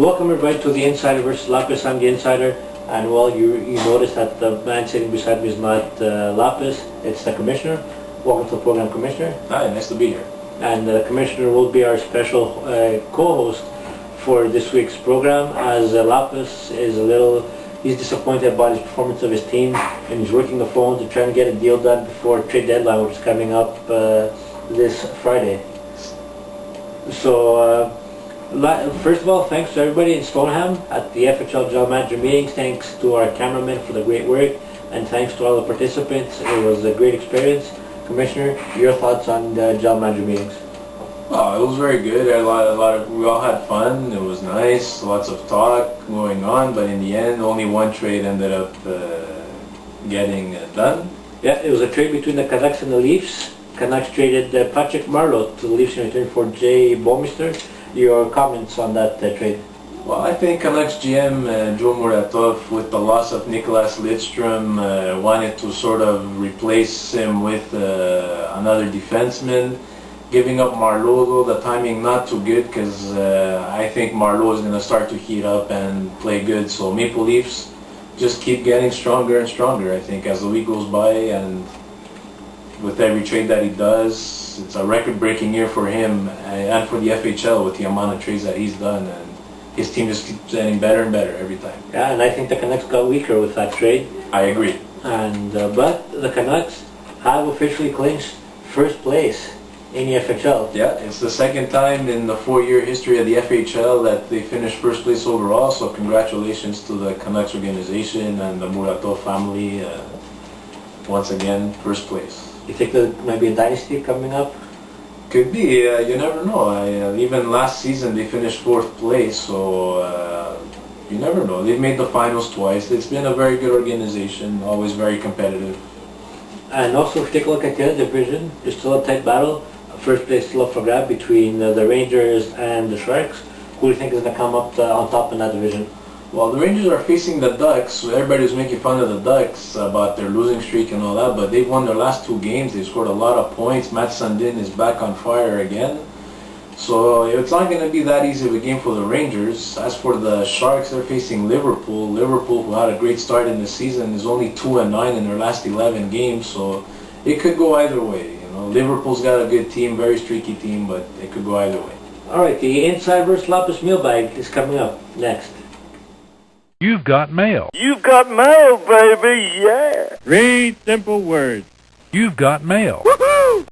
Welcome everybody to the Insider versus Lappas. I'm the Insider, and well, you notice that the man sitting beside me is not Lappas, it's the Commissioner. Welcome to the program, Commissioner. Hi, nice to be here. And the Commissioner will be our special co-host for this week's program, as Lappas is he's disappointed about his performance of his team, and he's working the phone to try and get a deal done before trade deadline, which is coming up this Friday. So first of all, thanks to everybody in Stoneham at the FHL General Manager meetings. Thanks to our cameramen for the great work, and thanks to all the participants. It was a great experience. Commissioner, your thoughts on the General Manager meetings? Oh, it was very good. We all had fun. It was nice. Lots of talk going on, but in the end, only one trade ended up getting done. Yeah, it was a trade between the Canucks and the Leafs. Canucks traded Patrick Marleau to the Leafs in return for Jay Bouwmeester. Your comments on that trade? Well, I think Canucks GM Joe Muratov, with the loss of Nicklas Lidstrom, wanted to sort of replace him with another defenseman. Giving up Marleau, though, the timing not too good, because I think Marleau is going to start to heat up and play good. So Maple Leafs just keep getting stronger and stronger, I think, as the week goes by, and with every trade that he does, it's a record-breaking year for him and for the FHL with the amount of trades that he's done, and his team just keeps getting better and better every time. Yeah, and I think the Canucks got weaker with that trade. I agree. And but the Canucks have officially clinched first place in the FHL. Yeah, it's the second time in the 4-year history of the FHL that they finished first place overall, so congratulations to the Canucks organization and the Muratov family. Once again, first place. You think there might be a dynasty coming up? Could be. You never know. Even last season they finished 4th place, so you never know. They've made the finals twice. It's been a very good organization, always very competitive. And also, if you take a look at the other division, there's still a tight battle. First place still up for grab between the Rangers and the Sharks. Who do you think is going to come up on top in that division? Well, the Rangers are facing the Ducks, so everybody was making fun of the Ducks about their losing streak and all that, but they've won their last 2 games. They've scored a lot of points. Matt Sundin is back on fire again. So it's not going to be that easy of a game for the Rangers. As for the Sharks, they're facing Liverpool. Liverpool, who had a great start in the season, is only 2-9 in their last 11 games, so it could go either way. You know, Liverpool's got a good team, very streaky team, but it could go either way. All right, the Inside vs. Lappas mailbag is coming up next. You've got mail. You've got mail, baby, yeah! 3 simple words. You've got mail. Woohoo!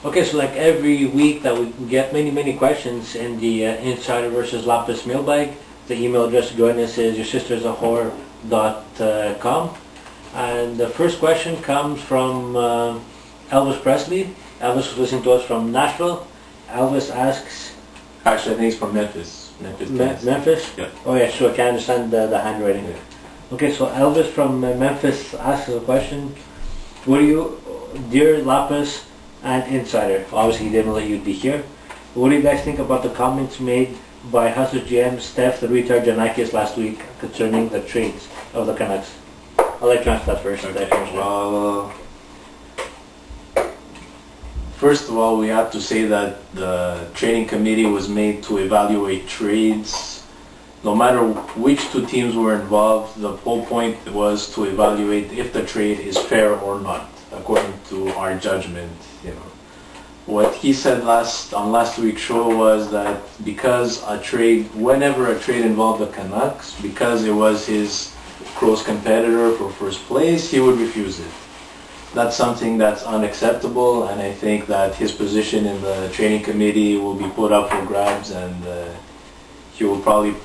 Okay, so like every week that we get many questions in the Insider vs. Lappas mailbag. The email address to join us is yoursistersahore.com. And the first question comes from Elvis Presley. Elvis was listening to us from Nashville. Elvis asks... Actually, I think he's from Memphis. Memphis? Yeah. Oh yeah, sure, I can understand the handwriting. Yeah. Okay, so Elvis from Memphis asks a question. Dear Lappas and Insider, obviously he didn't know that you'd be here. What do you guys think about the comments made by Husker GM Steph the Retard Janakis last week concerning the trades of the Canucks? I'll let you answer that first. Okay. Well, first of all, we have to say that the training committee was made to evaluate trades. No matter which 2 teams were involved, the whole point was to evaluate if the trade is fair or not, according to our judgment. You know, what he said on last week's show was that whenever a trade involved the Canucks, because it was his close competitor for first place, he would refuse it. That's something that's unacceptable, and I think that his position in the training committee will be put up for grabs, and he will probably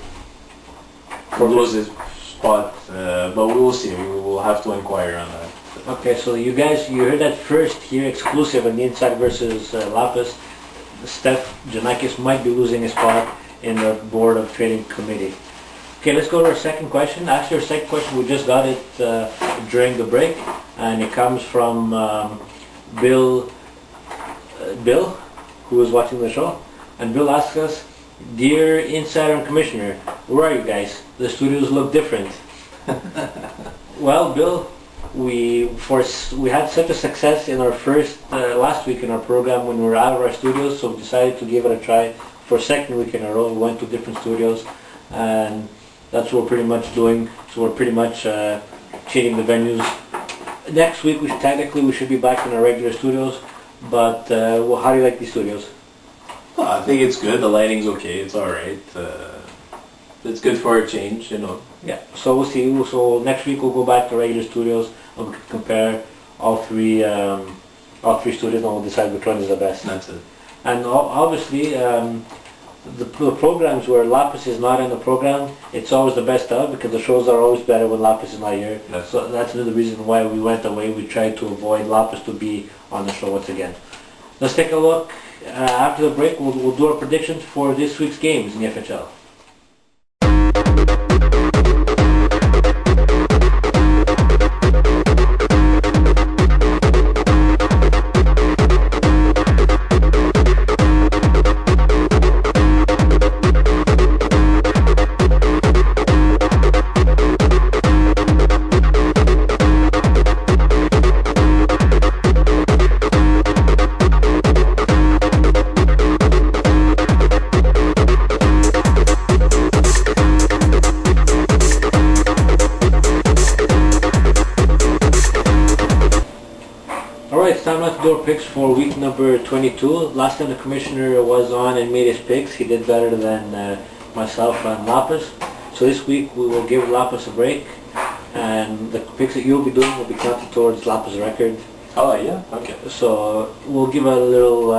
lose his spot, but we will see. We will have to inquire on that. Okay, so you heard that first here, exclusive on the Inside versus Lappas. Steph Janakis might be losing his spot in the Board of Trading Committee. Okay, let's go to our second question. Actually, our second question, we just got it during the break, and it comes from Bill, who was watching the show. And Bill asks us, Dear Insider and Commissioner, where are you guys? The studios look different. Well, Bill, we had such a success in our first last week in our program when we were out of our studios, so we decided to give it a try for a second week in a row. We went to different studios, and that's what we're pretty much doing. So we're pretty much changing the venues. Next week, we should be back in our regular studios. But well, how do you like these studios? Well, I think it's good. The lighting's okay. It's all right. It's good for a change, you know. Yeah. So we'll see. So next week we'll go back to regular studios and we can compare all three studios, and we'll decide which one is the best. That's it. And obviously, the programs where Lappas is not in the program, it's always the best of, because the shows are always better when Lappas is not here. So that's another reason why we went away. We tried to avoid Lappas to be on the show once again. Let's take a look. After the break, we'll do our predictions for this week's games in the FHL. Picks for week number 22. Last time the commissioner was on and made his picks, he did better than myself and Lappas. So this week we will give Lappas a break, and the picks that you'll be doing will be counted towards Lappas' record. Oh yeah, okay. So we'll give a little.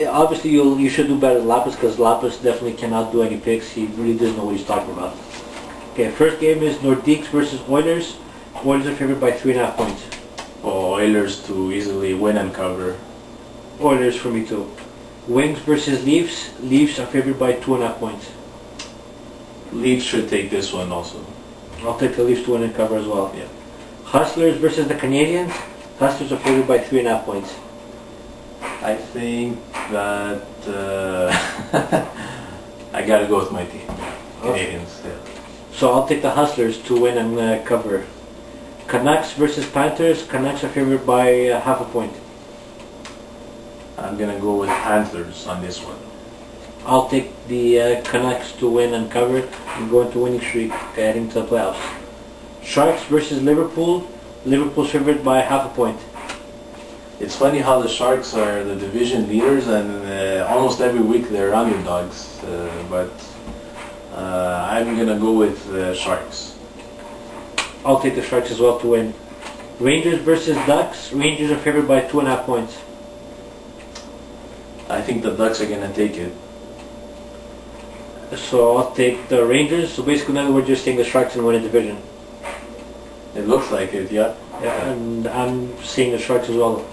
Obviously, you should do better than Lappas, because Lappas definitely cannot do any picks. He really doesn't know what he's talking about. Okay, first game is Nordiques versus Oilers. Oilers are favored by 3.5 points. Oh, Oilers to easily win and cover. Oilers for me too. Wings versus Leafs. Leafs are favored by 2.5 points. Leafs should take this one also. I'll take the Leafs to win and cover as well. Yeah. Hustlers versus the Canadians. Hustlers are favored by 3.5 points. I think that I gotta go with my team. Canadians. Yeah. So I'll take the Hustlers to win and cover. Canucks versus Panthers. Canucks are favored by 0.5 point. I'm gonna go with Panthers on this one. I'll take the Canucks to win and cover and go into winning streak heading to the playoffs. Sharks versus Liverpool. Liverpool's favored by 0.5 point. It's funny how the Sharks are the division leaders, and almost every week they're underdogs. But I'm gonna go with Sharks. I'll take the Sharks as well to win. Rangers versus Ducks. Rangers are favored by 2.5 points. I think the Ducks are gonna take it. So I'll take the Rangers. So basically, in other words, you're saying the Sharks can win a division. It looks like it, yeah. Yeah, and I'm seeing the Sharks as well.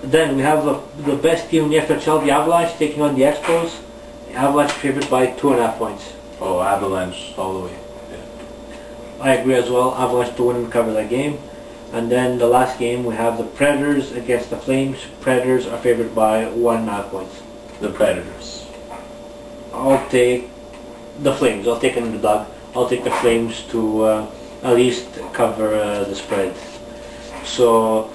Then we have the best team in the FHL, the Avalanche, taking on the Expos. The Avalanche favored by 2.5 points. Oh, Avalanche all the way. I agree as well. Avalanche to win and cover that game. And then the last game, we have the Predators against the Flames. Predators are favored by 1.5 points. The Predators. I'll take the Flames. I'll take an underdog. I'll take the Flames to at least cover the spread. So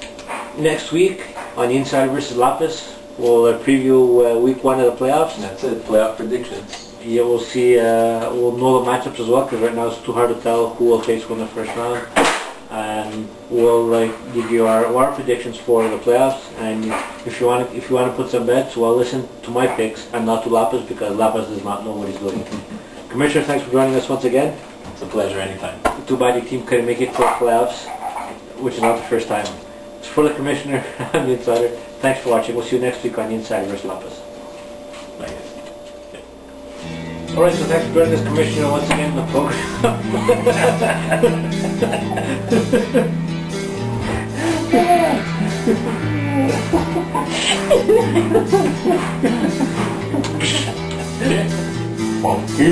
next week on Inside versus Lappas, we'll preview week 1 of the playoffs. That's it. Playoff predictions. Yeah, we'll see. We'll know the matchups as well, because right now it's too hard to tell who will face win the first round. And we'll give you our predictions for the playoffs. And if you want to put some bets, well, listen to my picks and not to Lappas, because Lappas does not know what he's doing. Commissioner, thanks for joining us once again. It's a pleasure anytime. Too bad your team couldn't make it to the playoffs, which is not the first time. It's for the Commissioner and the Insider. Thanks for watching. We'll see you next week on the Insider versus Lappas. Bye. Alright, so thanks for joining us, Commissioner, once again in the program. Monkey.